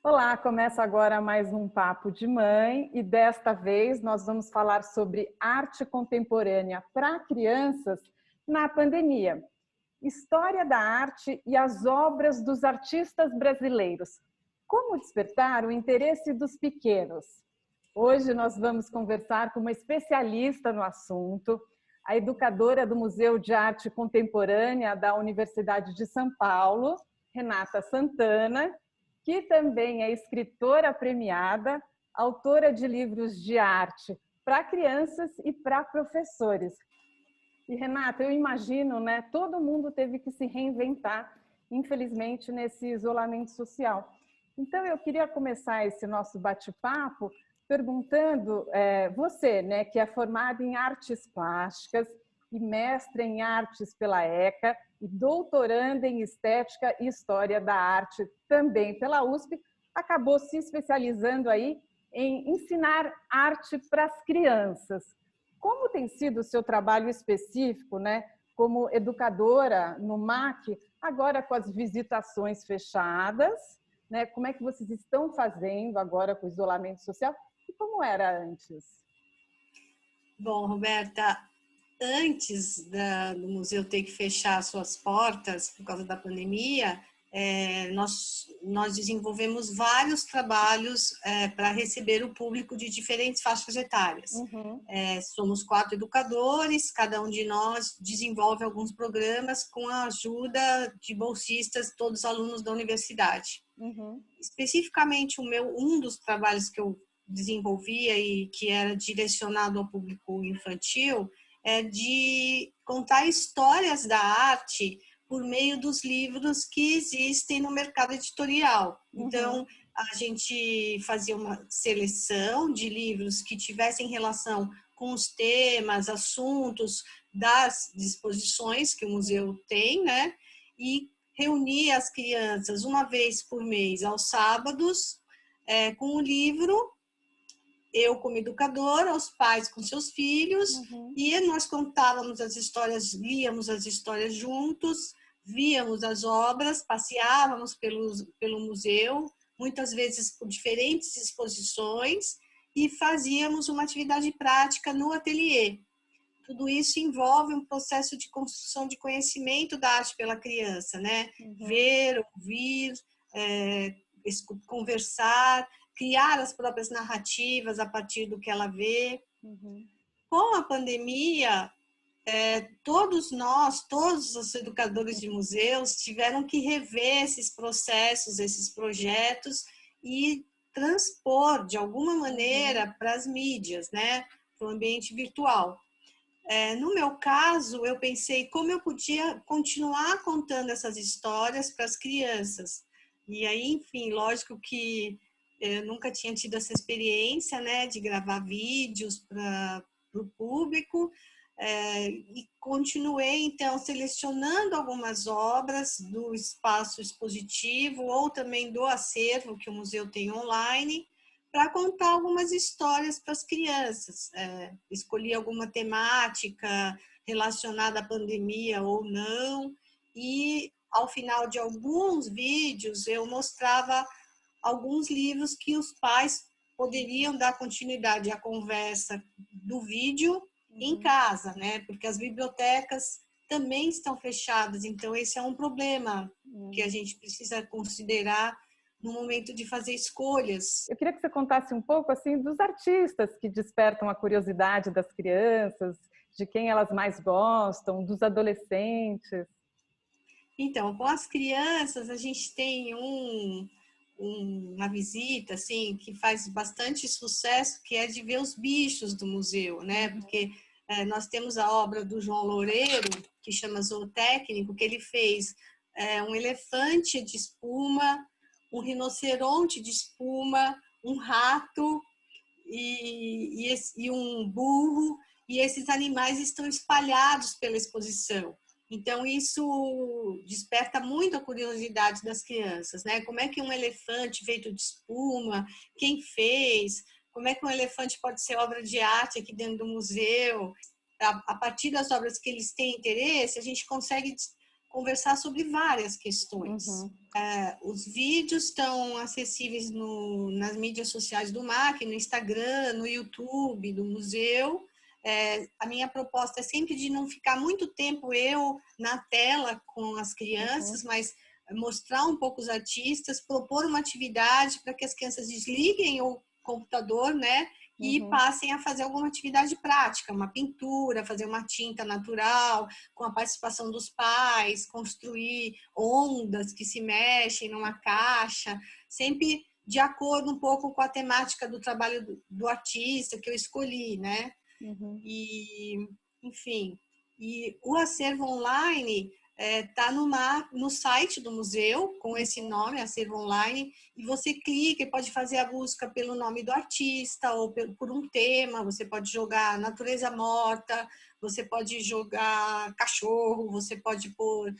Olá, começa agora mais um Papo de Mãe e desta vez nós vamos falar sobre arte contemporânea para crianças na pandemia. História da arte e as obras dos artistas brasileiros. Como despertar o interesse dos pequenos? Hoje nós vamos conversar com uma especialista no assunto, a educadora do Museu de Arte Contemporânea da Universidade de São Paulo, Renata Santana, que também é escritora premiada, autora de livros de arte para crianças e para professores. E Renata, eu imagino, né, todo mundo teve que se reinventar, infelizmente, nesse isolamento social. Então, eu queria começar esse nosso bate-papo perguntando, você, né, que é formada em artes plásticas e mestre em artes pela ECA e doutoranda em estética e história da arte também pela USP, acabou se especializando aí em ensinar arte para as crianças. Como tem sido o seu trabalho específico, né, como educadora no MAC, agora com as visitações fechadas, né? Como é que vocês estão fazendo agora com o isolamento social e como era antes? Bom, Roberta, antes do museu ter que fechar suas portas por causa da pandemia, nós desenvolvemos vários trabalhos para receber o público de diferentes faixas etárias. Uhum. Somos 4 educadores, cada um de nós desenvolve alguns programas com a ajuda de bolsistas, todos alunos da universidade. Uhum. Especificamente, um dos trabalhos que eu desenvolvia e que era direcionado ao público infantil é de contar histórias da arte por meio dos livros que existem no mercado editorial. Então, a gente fazia uma seleção de livros que tivessem relação com os temas, assuntos das disposições que o museu tem, né? E reunia as crianças uma vez por mês, aos sábados, com o livro, eu como educadora, os pais com seus filhos, e nós contávamos as histórias, líamos as histórias juntos, víamos as obras, passeávamos pelo museu, muitas vezes por diferentes exposições, e fazíamos uma atividade prática no ateliê. Tudo isso envolve um processo de construção de conhecimento da arte pela criança, né? Ver, ouvir, conversar, criar as próprias narrativas a partir do que ela vê. Com a pandemia, todos nós, todos os educadores de museus tiveram que rever esses processos, esses projetos e transpor de alguma maneira para as mídias, né? Para o ambiente virtual. No meu caso, eu pensei como eu podia continuar contando essas histórias para as crianças. E aí, enfim, lógico que eu nunca tinha tido essa experiência, né, de gravar vídeos para o público, e continuei, então, selecionando algumas obras do espaço expositivo ou também do acervo que o museu tem online, para contar algumas histórias para as crianças. Escolhi alguma temática relacionada à pandemia ou não, e ao final de alguns vídeos eu mostrava alguns livros que os pais poderiam dar continuidade à conversa do vídeo em casa, né? Porque as bibliotecas também estão fechadas, então esse é um problema que a gente precisa considerar no momento de fazer escolhas. Eu queria que você contasse um pouco assim dos artistas que despertam a curiosidade das crianças, de quem elas mais gostam, dos adolescentes. Então, com as crianças, a gente tem uma visita assim que faz bastante sucesso, que é de ver os bichos do museu, né? Porque nós temos a obra do João Loureiro, que chama Zootécnico, que ele fez um elefante de espuma, um rinoceronte de espuma, um rato e um burro, e esses animais estão espalhados pela exposição. Então, isso desperta muito a curiosidade das crianças, né? Como é que um elefante feito de espuma, quem fez? Como é que um elefante pode ser obra de arte aqui dentro do museu? A partir das obras que eles têm interesse, a gente consegue conversar sobre várias questões. Os vídeos estão acessíveis nas mídias sociais do MAC, no Instagram, no YouTube do museu. A minha proposta é sempre de não ficar muito tempo eu na tela com as crianças, mas mostrar um pouco os artistas, propor uma atividade para que as crianças desliguem o computador, né? E passem a fazer alguma atividade prática, uma pintura, fazer uma tinta natural, com a participação dos pais, construir ondas que se mexem numa caixa, sempre de acordo um pouco com a temática do trabalho do artista que eu escolhi, né? E, enfim, e o acervo online está no site do museu, com esse nome, Acervo Online, e você clica e pode fazer a busca pelo nome do artista ou por um tema. Você pode jogar natureza morta, você pode jogar cachorro, você pode pôr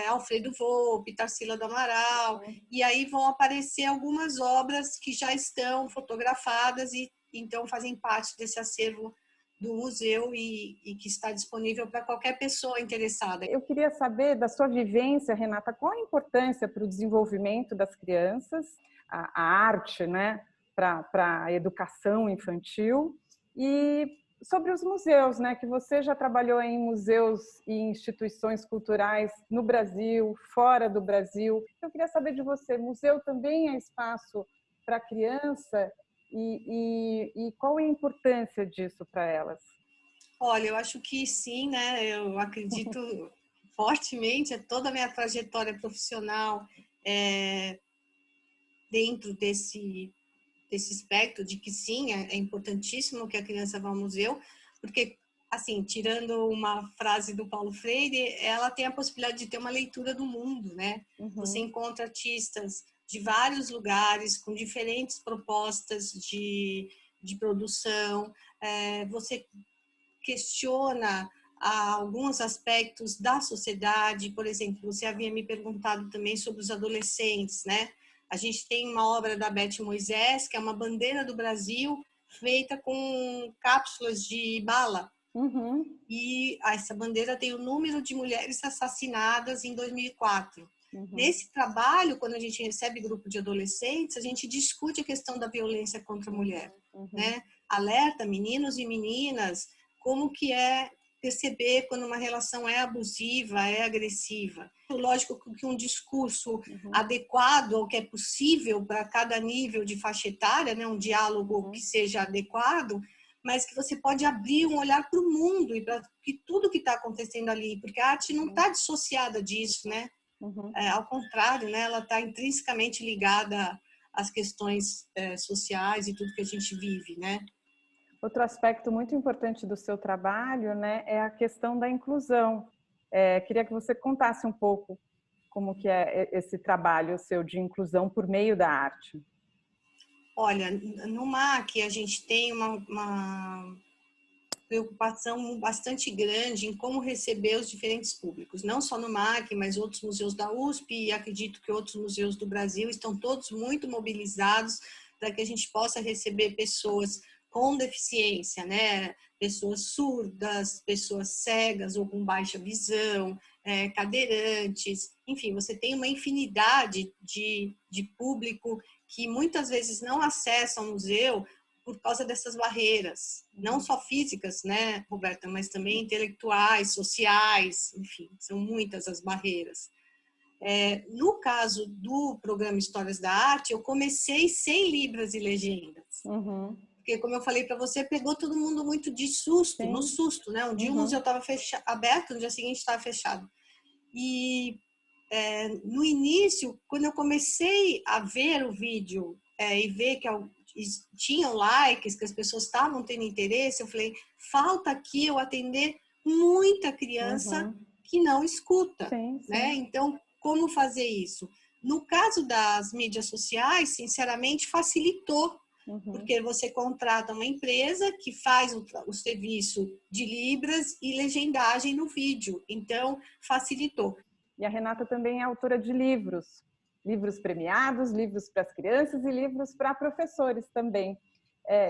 Alfredo Volpi, Tarsila do Amaral, e aí vão aparecer algumas obras que já estão fotografadas e então fazem parte desse acervo do museu e que está disponível para qualquer pessoa interessada. Eu queria saber da sua vivência, Renata, qual a importância para o desenvolvimento das crianças, a arte, né, para a educação infantil, e sobre os museus, né, que você já trabalhou em museus e instituições culturais no Brasil, fora do Brasil. Eu queria saber de você, museu também é espaço para criança? E qual é a importância disso para elas? Olha, eu acho que sim, né? Eu acredito fortemente, toda a minha trajetória profissional dentro desse espectro de que sim, é importantíssimo que a criança vá ao museu, porque, assim, tirando uma frase do Paulo Freire, ela tem a possibilidade de ter uma leitura do mundo, né? Você encontra artistas de vários lugares, com diferentes propostas de produção, você questiona alguns aspectos da sociedade. Por exemplo, você havia me perguntado também sobre os adolescentes, né? A gente tem uma obra da Beth Moisés, que é uma bandeira do Brasil, feita com cápsulas de bala. E essa bandeira tem o número de mulheres assassinadas em 2004. Nesse trabalho, quando a gente recebe grupo de adolescentes, a gente discute a questão da violência contra a mulher, né? Alerta meninos e meninas como que é perceber quando uma relação é abusiva, é agressiva. Lógico que um discurso adequado ao que é possível para cada nível de faixa etária, né? Um diálogo que seja adequado, mas que você pode abrir um olhar para o mundo e para tudo que está acontecendo ali, porque a arte não está dissociada disso, né? Ao contrário, né? Ela está intrinsecamente ligada às questões sociais e tudo que a gente vive, né? Outro aspecto muito importante do seu trabalho, né, é a questão da inclusão. Queria que você contasse um pouco como que é esse trabalho seu de inclusão por meio da arte. Olha, no MAC a gente tem uma preocupação bastante grande em como receber os diferentes públicos, não só no MAC, mas outros museus da USP, e acredito que outros museus do Brasil estão todos muito mobilizados para que a gente possa receber pessoas com deficiência, né? Pessoas surdas, pessoas cegas ou com baixa visão, cadeirantes, enfim, você tem uma infinidade de público que muitas vezes não acessa o museu por causa dessas barreiras, não só físicas, né, Roberta, mas também intelectuais, sociais, enfim, são muitas as barreiras. No caso do programa Histórias da Arte, eu comecei sem libras e legendas. Porque, como eu falei para você, pegou todo mundo muito de susto, no susto, né? Um dia o museu estava aberto, no dia seguinte estava fechado. E no início, quando eu comecei a ver o vídeo e ver que tinham likes, que as pessoas estavam tendo interesse, eu falei, falta aqui eu atender muita criança que não escuta, né? Então, como fazer isso? No caso das mídias sociais, sinceramente, facilitou, porque você contrata uma empresa que faz o serviço de libras e legendagem no vídeo, então facilitou. E a Renata também é autora de livros premiados, livros para as crianças e livros para professores também.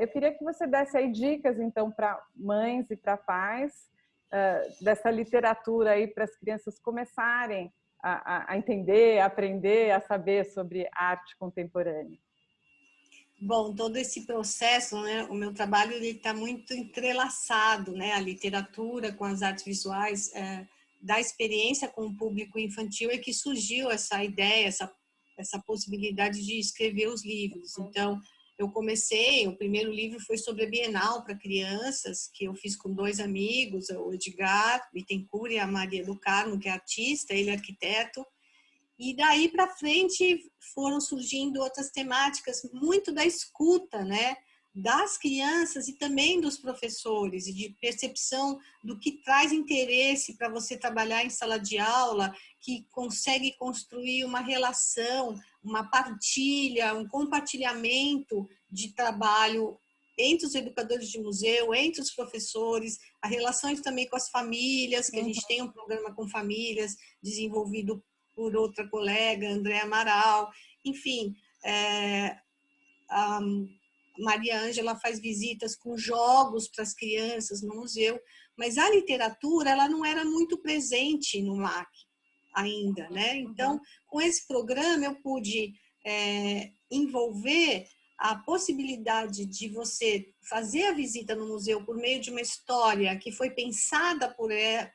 Eu queria que você desse aí dicas, então, para mães e para pais, dessa literatura aí para as crianças começarem a entender, a aprender, a saber sobre arte contemporânea? Bom, todo esse processo, né, o meu trabalho está muito entrelaçado, né, a literatura com as artes visuais, da experiência com o público infantil é que surgiu essa ideia, essa possibilidade de escrever os livros. Então, eu comecei, o primeiro livro foi sobre a Bienal para crianças, que eu fiz com 2 amigos, o Edgar Bittencourt e a Maria do Carmo, que é artista, ele é arquiteto. E daí para frente foram surgindo outras temáticas, muito da escuta, né, das crianças e também dos professores, e de percepção do que traz interesse para você trabalhar em sala de aula, que consegue construir uma relação, uma partilha, um compartilhamento de trabalho entre os educadores de museu, entre os professores, as relações também com as famílias, que a gente tem um programa com famílias desenvolvido por outra colega, Andréa Amaral, enfim, a Maria Ângela faz visitas com jogos para as crianças no museu, mas a literatura ela não era muito presente no MAC ainda, né? Então, com esse programa eu pude envolver a possibilidade de você fazer a visita no museu por meio de uma história que foi pensada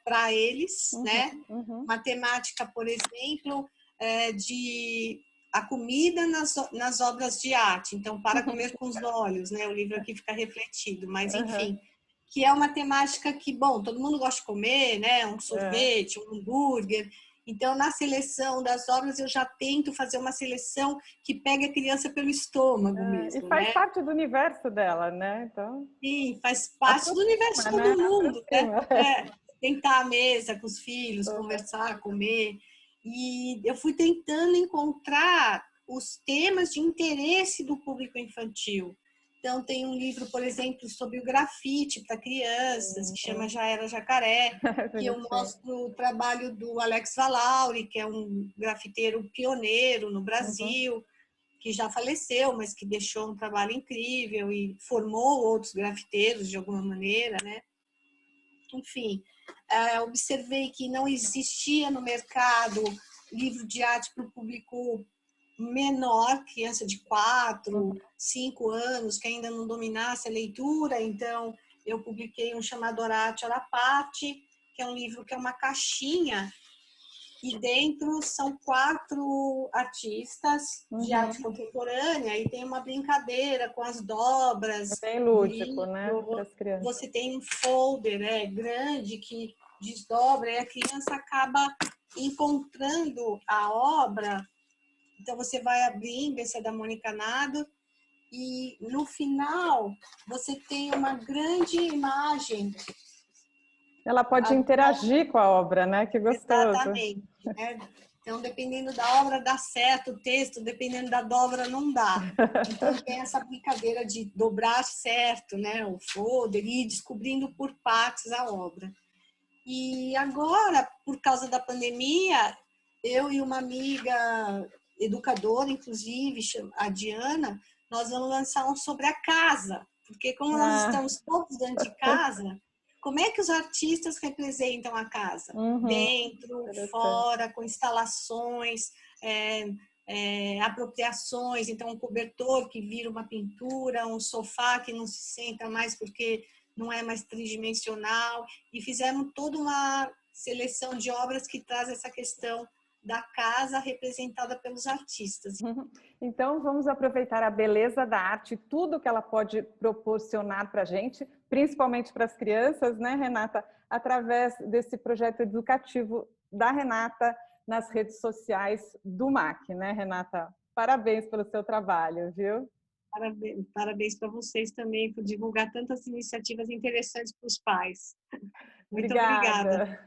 para eles, né? Uma temática, por exemplo, de a comida nas obras de arte. Então, para comer com os olhos, né? O livro aqui fica refletido, mas enfim, que é uma temática que, bom, todo mundo gosta de comer, né? Um sorvete, um hambúrguer. Então, na seleção das obras, eu já tento fazer uma seleção que pegue a criança pelo estômago mesmo. E faz né? parte do universo dela, né? Então, Sim, faz parte do universo de todo mundo. Né? Sentar à mesa com os filhos, conversar, comer. E eu fui tentando encontrar os temas de interesse do público infantil. Então, tem um livro, por exemplo, sobre o grafite para crianças, que chama Já Era Jacaré, que eu mostro o trabalho do Alex Valauri, que é um grafiteiro pioneiro no Brasil, que já faleceu, mas que deixou um trabalho incrível e formou outros grafiteiros de alguma maneira, né? Enfim, observei que não existia no mercado livro de arte para o público menor, criança de 4, 5 anos, que ainda não dominasse a leitura. Então, eu publiquei um chamado Horácio Arapati, que é um livro que é uma caixinha, e dentro são 4 artistas de arte contemporânea, e tem uma brincadeira com as dobras. É bem lúdico, né, para as crianças. Você tem um folder grande que desdobra, e a criança acaba encontrando a obra. Então, você vai abrindo, esse é da Mônica Nado, e no final você tem uma grande imagem. Ela pode interagir com a obra, né? Que gostoso. Exatamente. Né? Então, dependendo da obra, dá certo o texto, dependendo da dobra, não dá. Então, tem essa brincadeira de dobrar certo, né? O folder, e ir descobrindo por partes a obra. E agora, por causa da pandemia, eu e uma amiga educadora, inclusive, a Diana, nós vamos lançar um sobre a casa, porque como nós estamos todos dentro de casa, como é que os artistas representam a casa? Dentro, fora, com instalações, apropriações, então um cobertor que vira uma pintura, um sofá que não se senta mais porque não é mais tridimensional, e fizemos toda uma seleção de obras que traz essa questão da casa representada pelos artistas. Então, vamos aproveitar a beleza da arte, tudo que ela pode proporcionar para a gente, principalmente para as crianças, né, Renata? Através desse projeto educativo da Renata nas redes sociais do MAC, né, Renata? Parabéns pelo seu trabalho, viu? Parabéns para vocês também por divulgar tantas iniciativas interessantes para os pais. Muito obrigada.